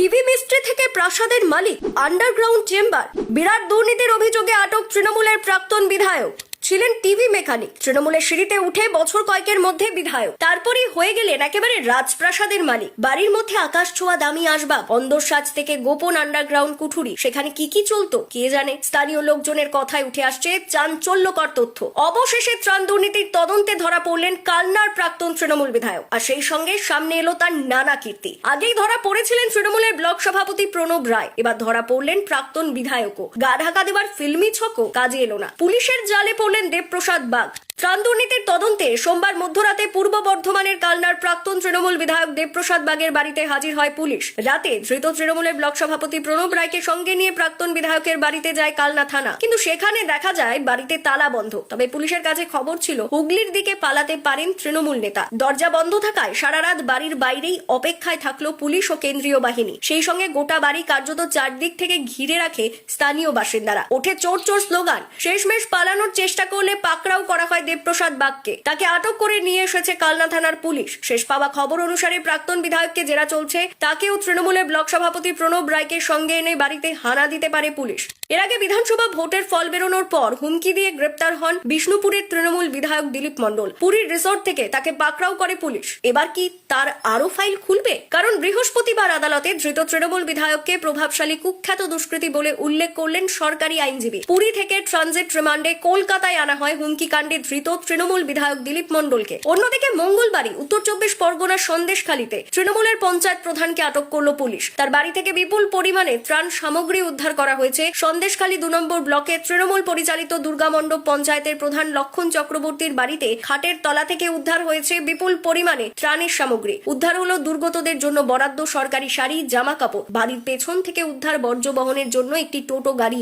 TV মিস্ত্রি থেকে প্রাসাদের মালিক, আন্ডারগ্রাউন্ড চেম্বার, বিরাট দুর্নীতির অভিযোগে আটক তৃণমূলের প্রাক্তন বিধায়ক। ছিলেন টিভি মেকানিক, তৃণমূলের সিঁড়িতে উঠে বছর কয়েকের মধ্যে বিধায়ক, তারপরই হয়ে গেলেন একেবারে রাজপ্রাসাদের মালিক। বাড়ির মধ্যে আকাশ ছোঁয়া দামি আসবাব, অন্দরসাজ থেকে গোপন আন্ডারগ্রাউন্ড কুঠুরি, সেখানে কি চলতো কে জানে। স্থানীয় লোকজনের কথায় উঠে আসছে চাঞ্চল্যকর তথ্য। অবশেষে ত্রাণ দুর্নীতির তদন্তে ধরা পড়লেন কালনার প্রাক্তন তৃণমূল বিধায়ক, আর সেই সঙ্গে সামনে এলো তার নানা কীর্তি। আগেই ধরা পড়েছিলেন তৃণমূলের ব্লক সভাপতি প্রণব রায়, এবার ধরা পড়লেন প্রাক্তন বিধায়কও। গা ঢাকা দেবার ফিল্মি ছকও কাজে এলো না, পুলিশের জালে পড়লেন দেবপ্রসাদ বাগ। ত্রাণ দুর্নীতির তদন্তে সোমবার মধ্যরাতে পূর্ব বর্ধমানের কালনার প্রাক্তন তৃণমূল বিধায়ক দেবপ্রসাদ বাগের বাড়িতে হাজির হয় পুলিশ। রাতে ধৃত তৃণমূলের ব্লক সভাপতি প্রণব রায়কে সঙ্গে নিয়ে প্রাক্তন বিধায়কের বাড়িতে যায় কালনা থানা, কিন্তু সেখানে দেখা যায় বাড়িতে তালা বন্ধ। তবে পুলিশের কাছে খবর ছিল হুগলির দিকে পালাতে পারেন তৃণমূল নেতা। দরজা বন্ধ থাকায় সারা রাত বাড়ির বাইরেই অপেক্ষায় থাকলো পুলিশ ও কেন্দ্রীয় বাহিনী। সেই সঙ্গে গোটা বাড়ি কার্যত চারদিক থেকে ঘিরে রাখে স্থানীয় বাসিন্দারা। ওঠে চোর চোর স্লোগান। শেষমেশ পালানোর চেষ্টা করলে পাকড়াও করা হয় দেবপ্রসাদ বাগকে। তাকে আটক করে নিয়ে এসেছে কালনা থানার পুলিশ। শেষ পাওয়া খবর অনুসারে প্রাক্তন বিধায়ককে জেরা চলছে। তাকেও তৃণমূলের ব্লক সভাপতি প্রণব রায়কে সঙ্গে এনে বাড়িতে হানা দিতে পারে পুলিশ। এর আগে বিধানসভা ভোটের ফল বেরোনোর পর হুমকি দিয়ে গ্রেপ্তার হন বিষ্ণুপুরের তৃণমূল বিধায়ক দিলীপ মণ্ডল। পুরীর রিসোর্ট থেকে তাকে পাকড়াও করে পুলিশ। এবার কি তার আরো ফাইল খুলবে? কারণ বৃহস্পতিবার আদালতে ধৃত তৃণমূল বিধায়ককে প্রভাবশালী কুখ্যাত দুষ্কৃতী বলে উল্লেখ করলেন সরকারি আইনজীবী। পুরী থেকে ট্রানজিট রিমান্ডে কলকাতায় আনা হয় হুমকি কাণ্ডে ধৃত তৃণমূল বিধায়ক দিলীপ মণ্ডলকে। অন্যদিকে মঙ্গলবারই উত্তর চব্বিশ পরগনার সন্দেশখালীতে তৃণমূলের পঞ্চায়েত প্রধানকে আটক করল পুলিশ। তার বাড়ি থেকে বিপুল পরিমাণে ত্রাণ সামগ্রী উদ্ধার করা হয়েছে। সন্দেশখালী 2 নম্বর ব্লকে তৃণমূল পরিচালিত দুর্গামণ্ডপ পঞ্চায়েতের প্রধান লক্ষণ চক্রবর্তীর বাড়িতে খাটের তলা থেকে উদ্ধার হয়েছে বিপুল পরিমাণে ত্রাণের সামগ্রী। উদ্ধার হলো দুর্গতদের জন্য বরাদ্দ সরকারি শাড়ি, জামা কাপড়। বাড়ির পেছন থেকে উদ্ধার বর্জ্য বহনের জন্য একটি টোটো গাড়ি।